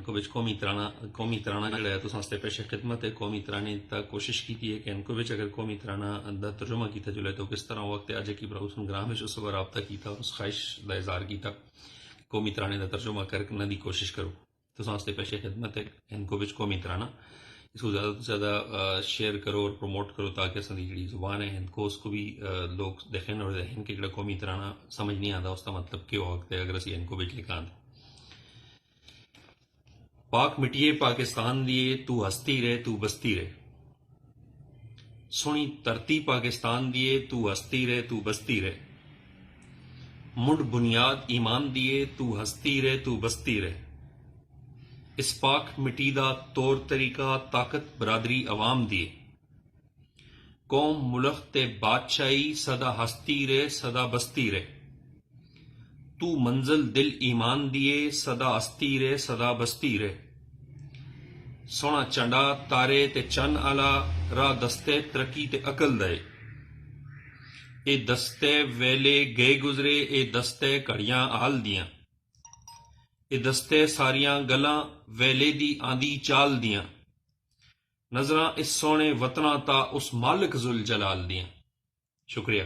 کو بچ قومی ترانہ جڑا ہے تو سانستے پیش خدمت ہے قومی ترانے تا کوشش کی ہے کہ ان کو بچ اگر قومی ترانہ دا ترجمہ کیتا جو ہے تو کس طرح وقت آج کی براؤسن گرام ہے اس کو رابطہ کیتا اور اس خواہش دا اظہار کیتا قومی ترانے دا ترجمہ کرنے دی کوشش کرو تو سانستے پیش خدمت ہے ان کو بچ قومی ترانہ اس کو زیادہ سے زیادہ شیئر کرو اور پروموٹ کرو تاکہ اصلی جڑی زبان ہے ان کو اس کو بھی لوگ دیکھیں اور ذہن کے جڑا قومی ترانہ سمجھ نہیں آتا اس کا مطلب کیا وقت ہے اگر اسی ان کو بچ لکھاں پاک مٹیے پاکستان دیے تو ہستی رہے تو بستی رہے سونی ترتی پاکستان دیے تو ہستی رہے تو بستی رہے مڈ بنیاد ایمان دیے تو ہستی رہے تو بستی رہے اس پاک مٹی دا طور طریقہ طاقت برادری عوام دیے قوم ملک تے بادشاہی سدا ہستی رہے سدا بستی رہے تو منزل دل ایمان دیے سدا ہستی رہے سدا بستی رہے سونا چنڈا تارے تے چن آلا راہ دستے ترقی تے عقل دے اے دستے ویلے گئے گزرے اے دستے کڑیاں آل دیاں اے دستے ساریاں گلاں ویلے دی آندی چال دیاں نظراں اس سونے وطنہ تا اس مالک ذوالجلال دیاں شکریہ